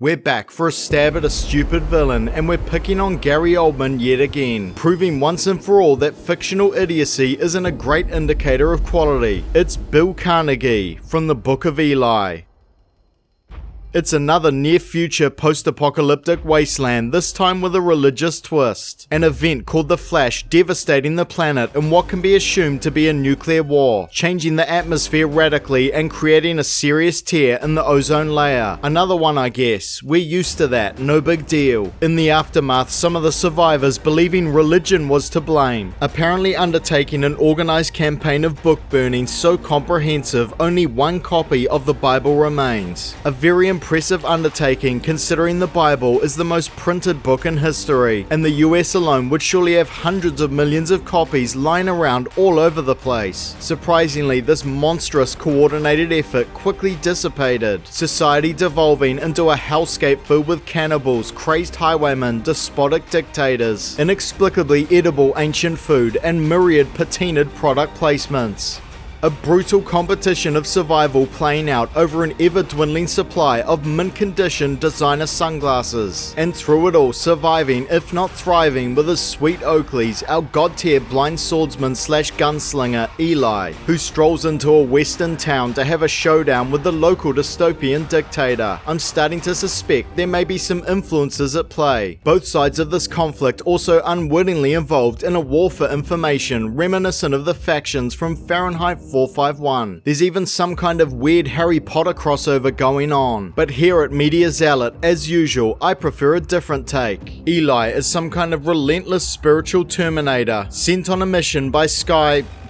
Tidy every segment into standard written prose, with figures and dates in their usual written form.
We're back for a stab at a stupid villain, and we're picking on Gary Oldman yet again, proving once and for all that fictional idiocy isn't a great indicator of quality. It's Bill Carnegie from the Book of Eli. It's another near-future post-apocalyptic wasteland, this time with a religious twist. An event called the Flash devastating the planet in what can be assumed to be a nuclear war, changing the atmosphere radically and creating a serious tear in the ozone layer. Another one, I guess. We're used to that, no big deal. In the aftermath, some of the survivors believing religion was to blame, apparently undertaking an organized campaign of book burning so comprehensive only one copy of the Bible remains. A very impressive undertaking considering the Bible is the most printed book in history, and the US alone would surely have hundreds of millions of copies lying around all over the place. Surprisingly, this monstrous coordinated effort quickly dissipated, society devolving into a hellscape filled with cannibals, crazed highwaymen, despotic dictators, inexplicably edible ancient food, and myriad patinaed product placements. A brutal competition of survival playing out over an ever-dwindling supply of mint-condition designer sunglasses. And through it all, surviving, if not thriving, with his sweet Oakleys, our god-tier blind swordsman slash gunslinger, Eli, who strolls into a western town to have a showdown with the local dystopian dictator. I'm starting to suspect there may be some influences at play. Both sides of this conflict also unwittingly involved in a war for information reminiscent of the factions from Fahrenheit 451. There's even some kind of weird Harry Potter crossover going on. But here at Media Zealot, as usual, I prefer a different take. Eli is some kind of relentless spiritual terminator, sent on a mission by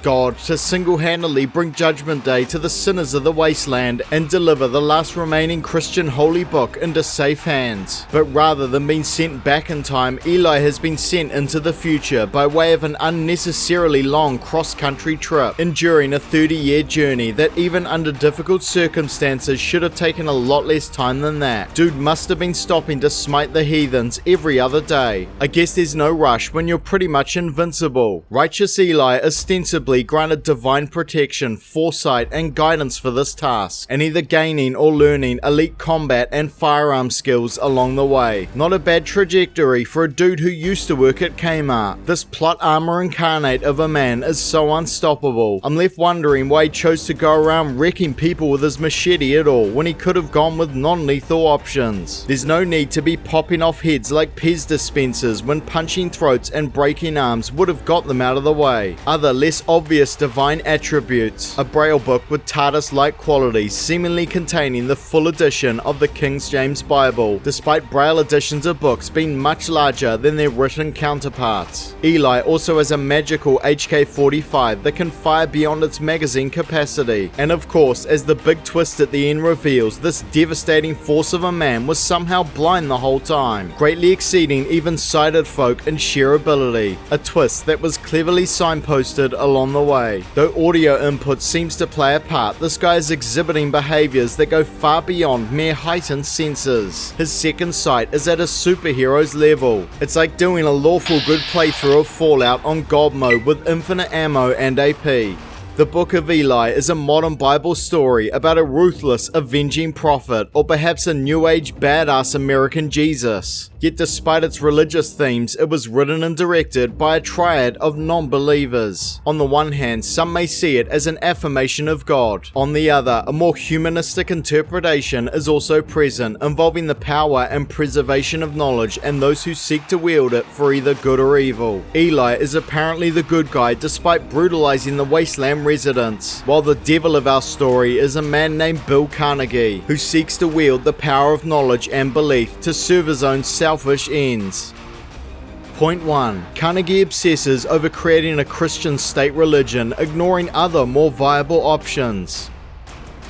God to single-handedly bring Judgment Day to the sinners of the wasteland and deliver the last remaining Christian holy book into safe hands. But rather than being sent back in time, Eli has been sent into the future by way of an unnecessarily long cross-country trip, enduring a 30-year journey that even under difficult circumstances should have taken a lot less time than that. Dude must have been stopping to smite the heathens every other day. I guess there's no rush when you're pretty much invincible. Righteous Eli ostensibly granted divine protection, foresight, and guidance for this task, and either gaining or learning elite combat and firearm skills along the way. Not a bad trajectory for a dude who used to work at Kmart. This plot armor incarnate of a man is so unstoppable. I'm left wondering why he chose to go around wrecking people with his machete at all when he could have gone with non-lethal options. There's no need to be popping off heads like Pez dispensers when punching throats and breaking arms would have got them out of the way. Other less obvious divine attributes. A braille book with TARDIS-like qualities, seemingly containing the full edition of the King James Bible, despite braille editions of books being much larger than their written counterparts. Eli also has a magical HK-45 that can fire beyond its magazine capacity. And of course, as the big twist at the end reveals, this devastating force of a man was somehow blind the whole time, greatly exceeding even sighted folk in sheer ability. A twist that was cleverly signposted along the way. Though audio input seems to play a part, this guy is exhibiting behaviors that go far beyond mere heightened senses. His second sight is at a superhero's level. It's like doing a lawful good playthrough of Fallout on God mode with infinite ammo and AP. The Book of Eli is a modern Bible story about a ruthless, avenging prophet, or perhaps a new age badass American Jesus. Yet despite its religious themes, it was written and directed by a triad of non-believers. On the one hand, some may see it as an affirmation of God. On the other, a more humanistic interpretation is also present, involving the power and preservation of knowledge and those who seek to wield it for either good or evil. Eli is apparently the good guy despite brutalizing the wasteland residents, while the devil of our story is a man named Bill Carnegie, who seeks to wield the power of knowledge and belief to serve his own selfish ends. Point 1. Carnegie obsesses over creating a Christian state religion, ignoring other more viable options.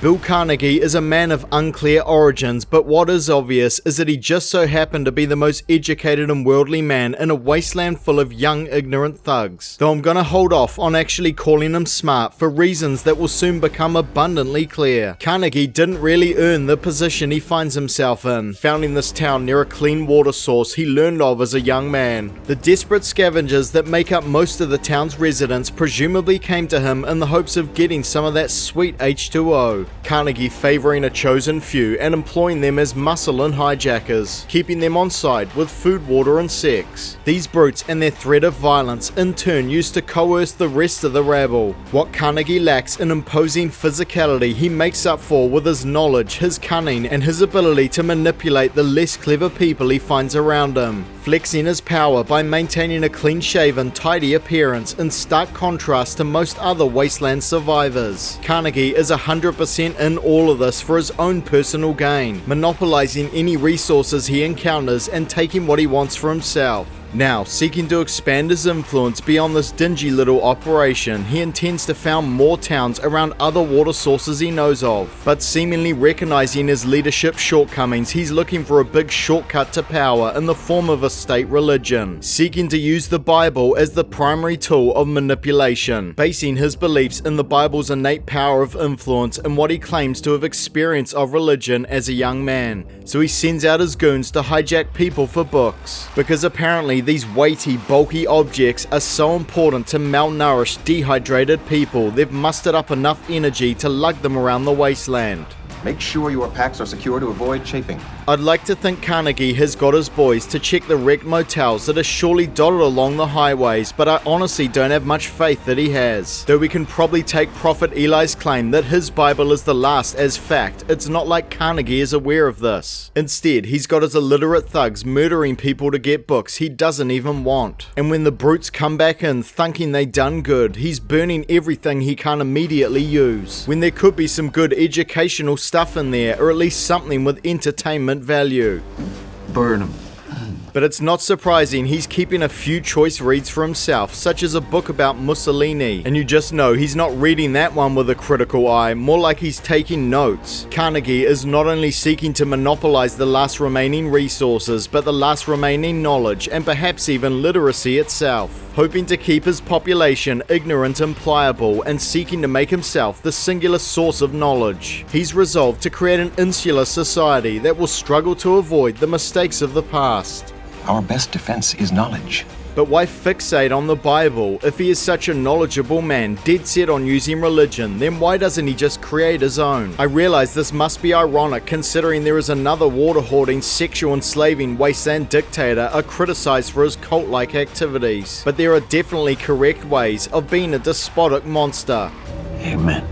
Bill Carnegie is a man of unclear origins, but what is obvious is that he just so happened to be the most educated and worldly man in a wasteland full of young, ignorant thugs. Though I'm gonna hold off on actually calling him smart for reasons that will soon become abundantly clear. Carnegie didn't really earn the position he finds himself in, founding this town near a clean water source he learned of as a young man. The desperate scavengers that make up most of the town's residents presumably came to him in the hopes of getting some of that sweet H2O. Carnegie favoring a chosen few and employing them as muscle and hijackers, keeping them on side with food, water and sex. These brutes and their threat of violence in turn used to coerce the rest of the rabble. What Carnegie lacks in imposing physicality he makes up for with his knowledge, his cunning and his ability to manipulate the less clever people he finds around him, flexing his power by maintaining a clean-shaven, tidy appearance in stark contrast to most other wasteland survivors. Carnegie is 100% in all of this for his own personal gain, monopolizing any resources he encounters and taking what he wants for himself. Now, seeking to expand his influence beyond this dingy little operation, he intends to found more towns around other water sources he knows of. But seemingly recognizing his leadership shortcomings, he's looking for a big shortcut to power in the form of a state religion, seeking to use the Bible as the primary tool of manipulation, basing his beliefs in the Bible's innate power of influence and what he claims to have experienced of religion as a young man. So he sends out his goons to hijack people for books, because apparently these weighty, bulky objects are so important to malnourished, dehydrated people, they've mustered up enough energy to lug them around the wasteland. Make sure your packs are secure to avoid chafing. I'd like to think Carnegie has got his boys to check the wrecked motels that are surely dotted along the highways, but I honestly don't have much faith that he has. Though we can probably take Prophet Eli's claim that his Bible is the last as fact, it's not like Carnegie is aware of this. Instead, he's got his illiterate thugs murdering people to get books he doesn't even want. And when the brutes come back in thinking they done good, he's burning everything he can't immediately use, when there could be some good educational stuff in there, or at least something with entertainment value. Burn them. But it's not surprising he's keeping a few choice reads for himself, such as a book about Mussolini, and you just know he's not reading that one with a critical eye, more like he's taking notes. Carnegie is not only seeking to monopolize the last remaining resources, but the last remaining knowledge, and perhaps even literacy itself, hoping to keep his population ignorant and pliable, and seeking to make himself the singular source of knowledge. He's resolved to create an insular society that will struggle to avoid the mistakes of the past. Our best defense is knowledge. But why fixate on the Bible? If he is such a knowledgeable man, dead set on using religion, then why doesn't he just create his own? I realize this must be ironic considering there is another water-hoarding, sexual enslaving wasteland dictator criticized for his cult-like activities. But there are definitely correct ways of being a despotic monster. Amen.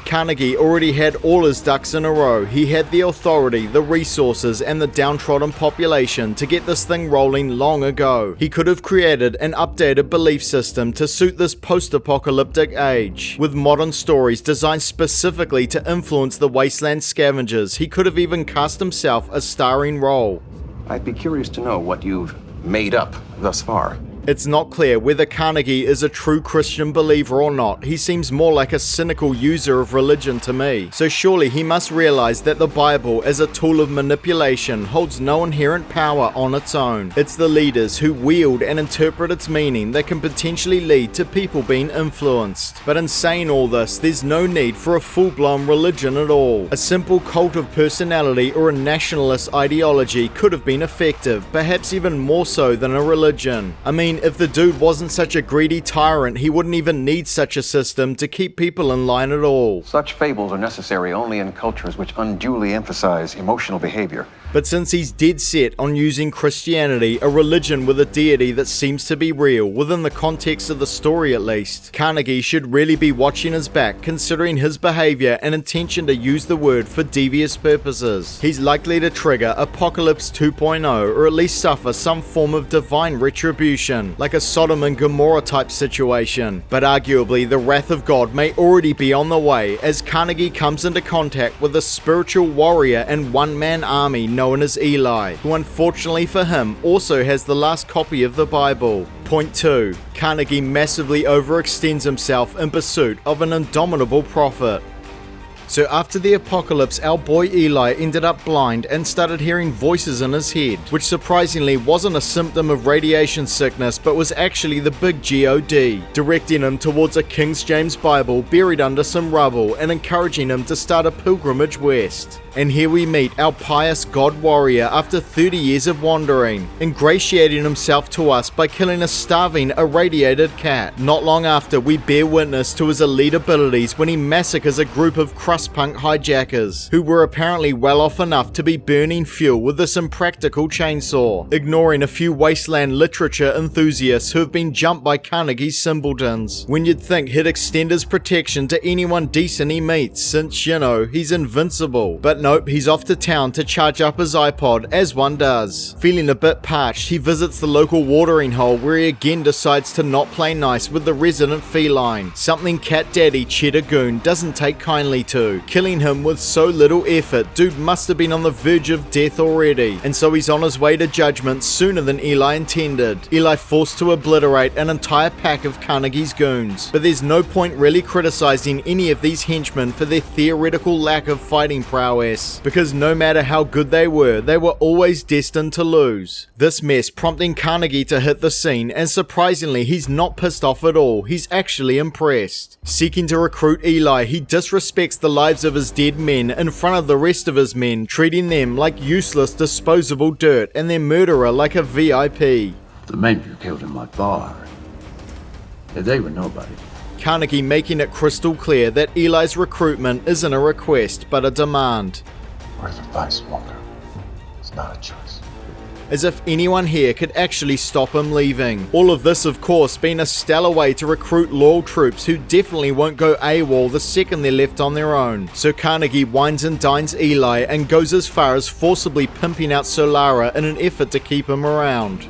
Carnegie already had all his ducks in a row. He had the authority, the resources, and the downtrodden population to get this thing rolling long ago. He could have created an updated belief system to suit this post-apocalyptic age, with modern stories designed specifically to influence the wasteland scavengers. He could have even cast himself a starring role. I'd be curious to know what you've made up thus far. It's not clear whether Carnegie is a true Christian believer or not. He seems more like a cynical user of religion to me. So surely he must realize that the Bible as a tool of manipulation holds no inherent power on its own. It's the leaders who wield and interpret its meaning that can potentially lead to people being influenced. But in saying all this, there's no need for a full-blown religion at all. A simple cult of personality or a nationalist ideology could have been effective, perhaps even more so than a religion. I mean, if the dude wasn't such a greedy tyrant, he wouldn't even need such a system to keep people in line at all. Such fables are necessary only in cultures which unduly emphasize emotional behavior. But since he's dead set on using Christianity, a religion with a deity that seems to be real, within the context of the story at least, Carnegie should really be watching his back considering his behavior and intention to use the word for devious purposes. He's likely to trigger Apocalypse 2.0 or at least suffer some form of divine retribution, like a Sodom and Gomorrah type situation. But arguably the wrath of God may already be on the way as Carnegie comes into contact with a spiritual warrior and one-man army known as Eli, who unfortunately for him also has the last copy of the Bible. Point 2. Carnegie massively overextends himself in pursuit of an indomitable prophet. So after the apocalypse, our boy Eli ended up blind and started hearing voices in his head, which surprisingly wasn't a symptom of radiation sickness but was actually the big God, directing him towards a King James Bible buried under some rubble and encouraging him to start a pilgrimage west. And here we meet our pious god warrior after 30 years of wandering, ingratiating himself to us by killing a starving, irradiated cat. Not long after, we bear witness to his elite abilities when he massacres a group of crust-punk hijackers, who were apparently well off enough to be burning fuel with this impractical chainsaw, ignoring a few wasteland literature enthusiasts who have been jumped by Carnegie's simpletons, when you'd think he'd extend his protection to anyone decent he meets, since, you know, he's invincible. But nope, he's off to town to charge up his iPod, as one does. Feeling a bit parched, he visits the local watering hole where he again decides to not play nice with the resident feline, something cat daddy Cheddar Goon doesn't take kindly to. Killing him with so little effort, dude must have been on the verge of death already, and so he's on his way to judgment sooner than Eli intended. Eli forced to obliterate an entire pack of Carnegie's goons, but there's no point really criticizing any of these henchmen for their theoretical lack of fighting prowess, because no matter how good they were always destined to lose. This mess prompting Carnegie to hit the scene, and surprisingly he's not pissed off at all, he's actually impressed. Seeking to recruit Eli, he disrespects the lives of his dead men in front of the rest of his men, treating them like useless disposable dirt and their murderer like a VIP. The men you killed in my bar, they were nobody. Carnegie making it crystal clear that Eli's recruitment isn't a request but a demand. We're advice, Walker. It's not a choice. As if anyone here could actually stop him leaving. All of this, of course, being a stellar way to recruit loyal troops who definitely won't go AWOL the second they're left on their own. So Carnegie wines and dines Eli and goes as far as forcibly pimping out Solara in an effort to keep him around.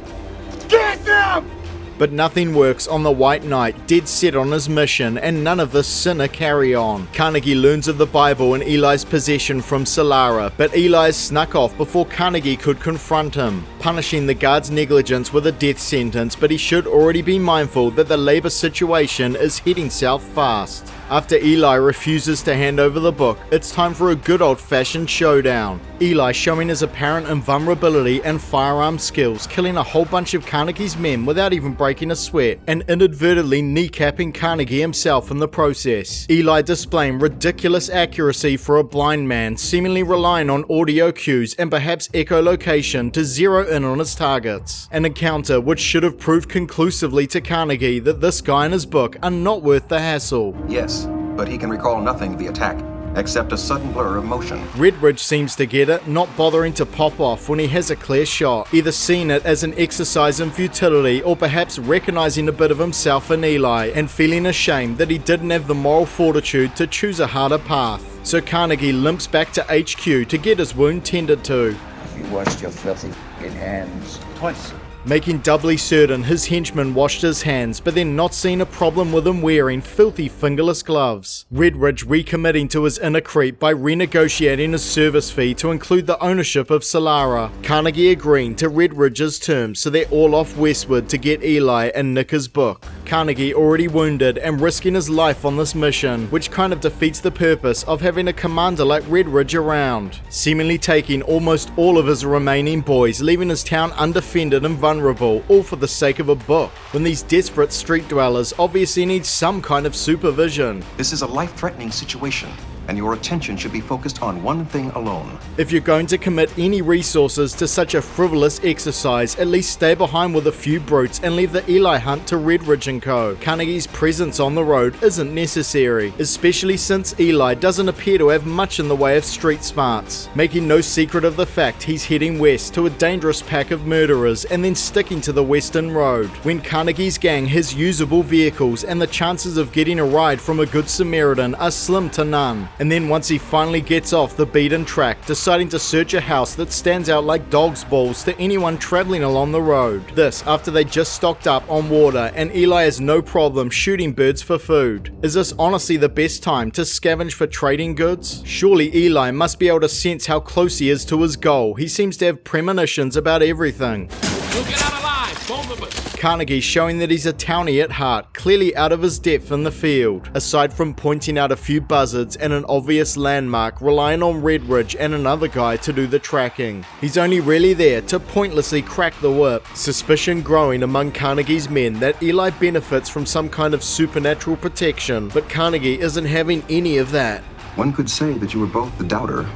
Get them! But nothing works on the White Knight, dead set on his mission, and none of the sinner carry on. Carnegie learns of the Bible in Eli's possession from Solara, but Eli is snuck off before Carnegie could confront him, punishing the guard's negligence with a death sentence, but he should already be mindful that the labor situation is heading south fast. After Eli refuses to hand over the book, it's time for a good old-fashioned showdown. Eli showing his apparent invulnerability and firearm skills, killing a whole bunch of Carnegie's men without even breaking a sweat, and inadvertently kneecapping Carnegie himself in the process. Eli displaying ridiculous accuracy for a blind man, seemingly relying on audio cues and perhaps echolocation to zero in on his targets. An encounter which should have proved conclusively to Carnegie that this guy and his book are not worth the hassle. Yes, but he can recall nothing of the attack, except a sudden blur of motion. Redridge seems to get it, not bothering to pop off when he has a clear shot, either seeing it as an exercise in futility or perhaps recognizing a bit of himself in Eli and feeling ashamed that he didn't have the moral fortitude to choose a harder path. So Carnegie limps back to HQ to get his wound tended to. You washed your filthy f***ing hands. Twice. Making doubly certain his henchman washed his hands, but then not seeing a problem with him wearing filthy fingerless gloves. Redridge recommitting to his inner creep by renegotiating his service fee to include the ownership of Solara. Carnegie agreeing to Redridge's terms so they're all off westward to get Eli and nick his book. Carnegie already wounded and risking his life on this mission, which kind of defeats the purpose of having a commander like Redridge around. Seemingly taking almost all of his remaining boys, leaving his town undefended and vulnerable, all for the sake of a book, when these desperate street dwellers obviously need some kind of supervision. This is a life-threatening situation, and your attention should be focused on one thing alone. If you're going to commit any resources to such a frivolous exercise, at least stay behind with a few brutes and leave the Eli hunt to Redridge & Co. Carnegie's presence on the road isn't necessary, especially since Eli doesn't appear to have much in the way of street smarts, making no secret of the fact he's heading west to a dangerous pack of murderers and then sticking to the western road, when Carnegie's gang has usable vehicles and the chances of getting a ride from a good Samaritan are slim to none. And then once he finally gets off the beaten track, deciding to search a house that stands out like dog's balls to anyone traveling along the road. This after they just stocked up on water and Eli has no problem shooting birds for food. Is this honestly the best time to scavenge for trading goods? Surely Eli must be able to sense how close he is to his goal. He seems to have premonitions about everything. You'll get out alive, both of us. Carnegie showing that he's a townie at heart, clearly out of his depth in the field, aside from pointing out a few buzzards and an obvious landmark, relying on Redridge and another guy to do the tracking. He's only really there to pointlessly crack the whip, suspicion growing among Carnegie's men that Eli benefits from some kind of supernatural protection, but Carnegie isn't having any of that. One could say that you were both the doubter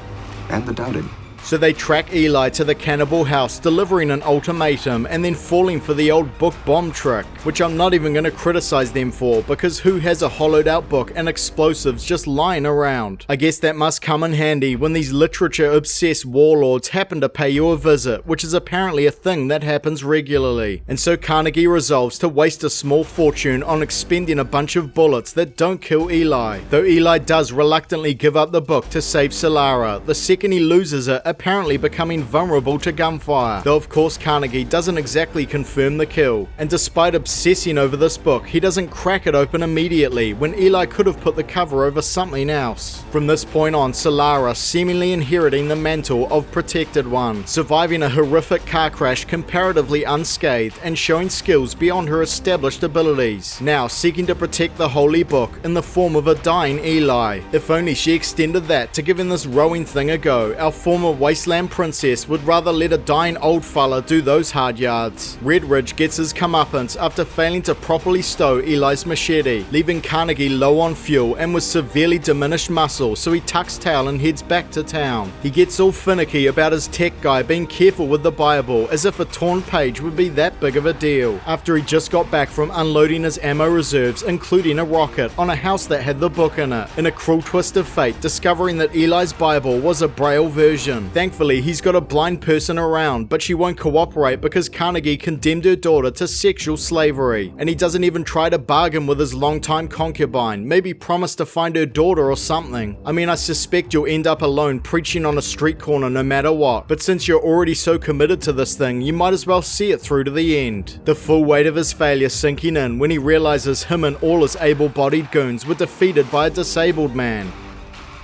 and the doubted. So they track Eli to the cannibal house, delivering an ultimatum and then falling for the old book bomb trick, which I'm not even going to criticize them for, because who has a hollowed out book and explosives just lying around? I guess that must come in handy when these literature obsessed warlords happen to pay you a visit, which is apparently a thing that happens regularly. And so Carnegie resolves to waste a small fortune on expending a bunch of bullets that don't kill Eli, though Eli does reluctantly give up the book to save Solara, the second he loses it, apparently becoming vulnerable to gunfire, though of course Carnegie doesn't exactly confirm the kill. And despite obsessing over this book, he doesn't crack it open immediately when Eli could have put the cover over something else. From this point on, Solara seemingly inheriting the mantle of Protected One, surviving a horrific car crash comparatively unscathed and showing skills beyond her established abilities, now seeking to protect the holy book in the form of a dying Eli. If only she extended that to giving this rowing thing a go, our former wasteland princess would rather let a dying old fella do those hard yards. Redridge gets his comeuppance after failing to properly stow Eli's machete, leaving Carnegie low on fuel and with severely diminished muscle, so he tucks tail and heads back to town. He gets all finicky about his tech guy being careful with the Bible, as if a torn page would be that big of a deal, after he just got back from unloading his ammo reserves, including a rocket, on a house that had the book in it, in a cruel twist of fate discovering that Eli's Bible was a Braille version. Thankfully, he's got a blind person around, but she won't cooperate because Carnegie condemned her daughter to sexual slavery, and he doesn't even try to bargain with his longtime concubine, maybe promise to find her daughter or something. I mean, I suspect you'll end up alone preaching on a street corner no matter what, but since you're already so committed to this thing, you might as well see it through to the end. The full weight of his failure sinking in when he realizes him and all his able-bodied goons were defeated by a disabled man.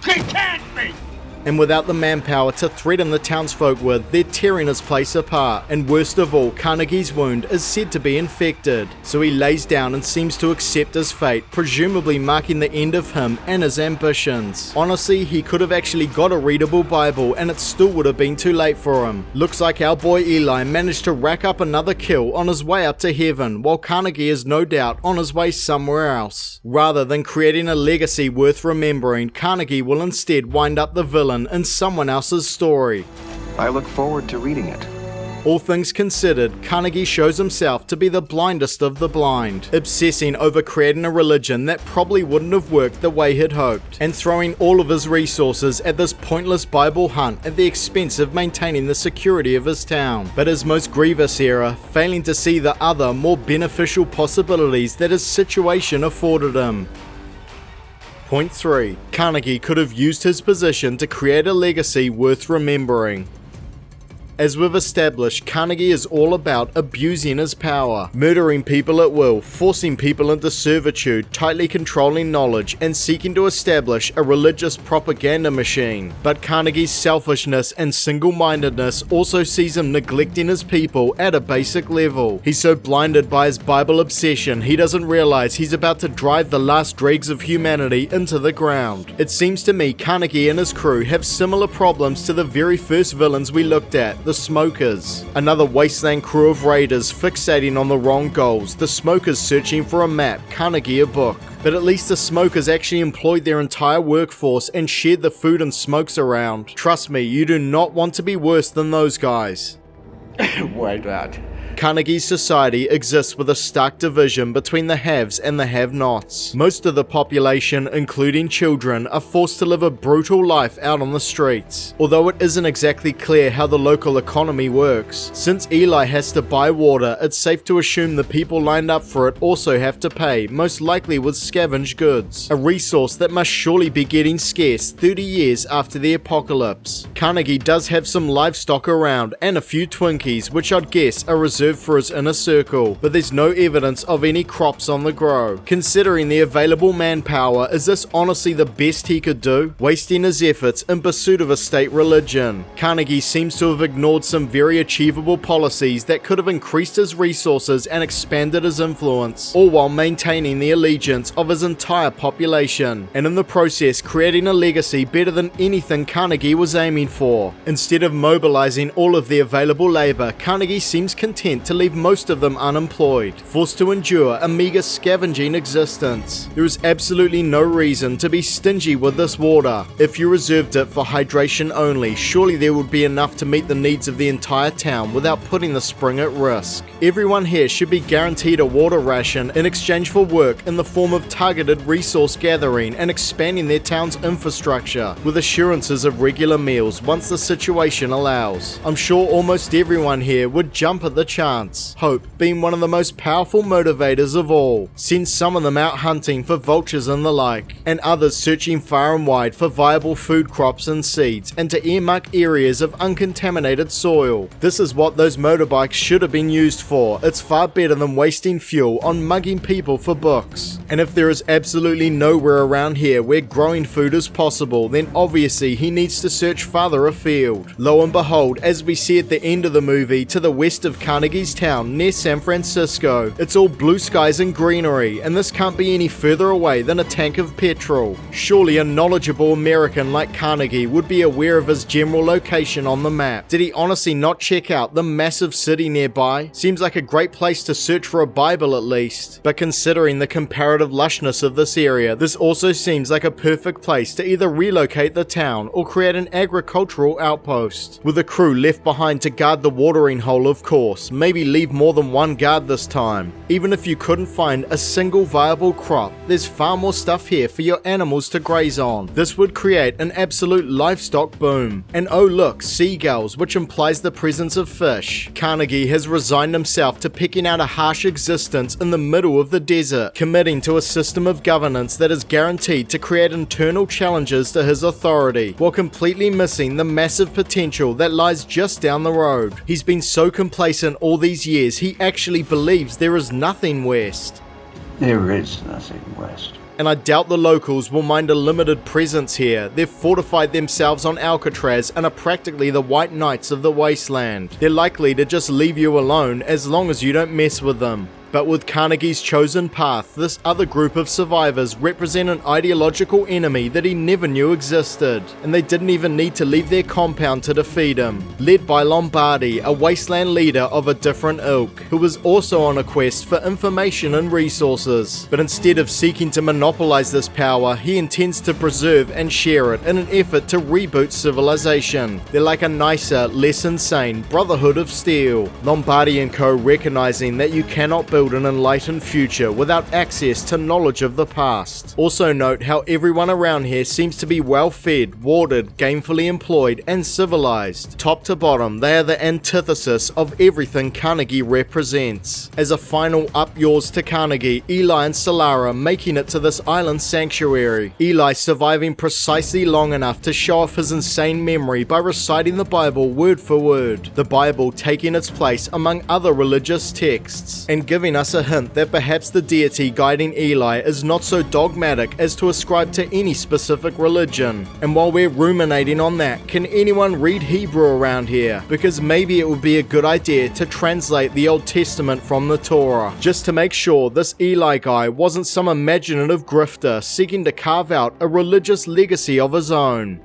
He can't be! And without the manpower to threaten the townsfolk with, they're tearing his place apart. And worst of all, Carnegie's wound is said to be infected. So he lays down and seems to accept his fate, presumably marking the end of him and his ambitions. Honestly, he could have actually got a readable Bible and it still would have been too late for him. Looks like our boy Eli managed to rack up another kill on his way up to heaven, while Carnegie is no doubt on his way somewhere else. Rather than creating a legacy worth remembering, Carnegie will instead wind up the villain in someone else's story. I look forward to reading it. All things considered, Carnegie shows himself to be the blindest of the blind, obsessing over creating a religion that probably wouldn't have worked the way he'd hoped, and throwing all of his resources at this pointless Bible hunt at the expense of maintaining the security of his town. But his most grievous error, failing to see the other, more beneficial possibilities that his situation afforded him. Point 3. Carnegie could have used his position to create a legacy worth remembering. As we've established, Carnegie is all about abusing his power, murdering people at will, forcing people into servitude, tightly controlling knowledge, and seeking to establish a religious propaganda machine. But Carnegie's selfishness and single-mindedness also sees him neglecting his people at a basic level. He's so blinded by his Bible obsession, he doesn't realize he's about to drive the last dregs of humanity into the ground. It seems to me Carnegie and his crew have similar problems to the very first villains we looked at, the Smokers. Another wasteland crew of raiders fixating on the wrong goals, the Smokers searching for a map, Carnegie a book. But at least the Smokers actually employed their entire workforce and shared the food and smokes around. Trust me, you do not want to be worse than those guys. Why not? Carnegie's society exists with a stark division between the haves and the have-nots. Most of the population, including children, are forced to live a brutal life out on the streets. Although it isn't exactly clear how the local economy works. Since Eli has to buy water, it's safe to assume the people lined up for it also have to pay, most likely with scavenged goods. A resource that must surely be getting scarce 30 years after the apocalypse. Carnegie does have some livestock around and a few Twinkies, which I'd guess are reserved for his inner circle, but there's no evidence of any crops on the grow. Considering the available manpower, is this honestly the best he could do? Wasting his efforts in pursuit of a state religion. Carnegie seems to have ignored some very achievable policies that could have increased his resources and expanded his influence, all while maintaining the allegiance of his entire population, and in the process creating a legacy better than anything Carnegie was aiming for. Instead of mobilizing all of the available labor, Carnegie seems content content to leave most of them unemployed, forced to endure a meager scavenging existence. There is absolutely no reason to be stingy with this water. If you reserved it for hydration only, surely there would be enough to meet the needs of the entire town without putting the spring at risk. Everyone here should be guaranteed a water ration in exchange for work in the form of targeted resource gathering and expanding their town's infrastructure, with assurances of regular meals once the situation allows. I'm sure almost everyone here would jump at the chance, hope being one of the most powerful motivators of all. Send some of them out hunting for vultures and the like, and others searching far and wide for viable food crops and seeds, and to earmark areas of uncontaminated soil. This is what those motorbikes should have been used for. It's far better than wasting fuel on mugging people for books. And if there is absolutely nowhere around here where growing food is possible, then obviously he needs to search farther afield. Lo and behold, as we see at the end of the movie, to the west of Carnegie's town near San Francisco, it's all blue skies and greenery, and this can't be any further away than a tank of petrol. Surely a knowledgeable American like Carnegie would be aware of his general location on the map. Did he honestly not check out the massive city nearby? Seems like a great place to search for a Bible at least. But considering the comparative lushness of this area, this also seems like a perfect place to either relocate the town or create an agricultural outpost, with a crew left behind to guard the watering hole, of course. Maybe leave more than one guard this time. Even if you couldn't find a single viable crop, there's far more stuff here for your animals to graze on. This would create an absolute livestock boom. And oh look, seagulls, which implies the presence of fish. Carnegie has resigned himself to picking out a harsh existence in the middle of the desert, committing to a system of governance that is guaranteed to create internal challenges to his authority, while completely missing the massive potential that lies just down the road. He's been so complacent all these years, he actually believes there is nothing west. There is nothing west. And I doubt the locals will mind a limited presence here. They've fortified themselves on Alcatraz and are practically the white knights of the wasteland. They're likely to just leave you alone as long as you don't mess with them. But with Carnegie's chosen path, this other group of survivors represent an ideological enemy that he never knew existed, and they didn't even need to leave their compound to defeat him. Led by Lombardi, a wasteland leader of a different ilk, who was also on a quest for information and resources. But instead of seeking to monopolize this power, he intends to preserve and share it in an effort to reboot civilization. They're like a nicer, less insane Brotherhood of Steel. Lombardi and co. recognizing that you cannot build an enlightened future without access to knowledge of the past. Also note how everyone around here seems to be well fed, watered, gainfully employed, and civilized. Top to bottom, they are the antithesis of everything Carnegie represents. As a final up yours to Carnegie, Eli and Solara making it to this island sanctuary. Eli surviving precisely long enough to show off his insane memory by reciting the Bible word for word. The Bible taking its place among other religious texts, and giving us a hint that perhaps the deity guiding Eli is not so dogmatic as to ascribe to any specific religion. And while we're ruminating on that, can anyone read Hebrew around here? Because maybe it would be a good idea to translate the Old Testament from the Torah, just to make sure this Eli guy wasn't some imaginative grifter seeking to carve out a religious legacy of his own.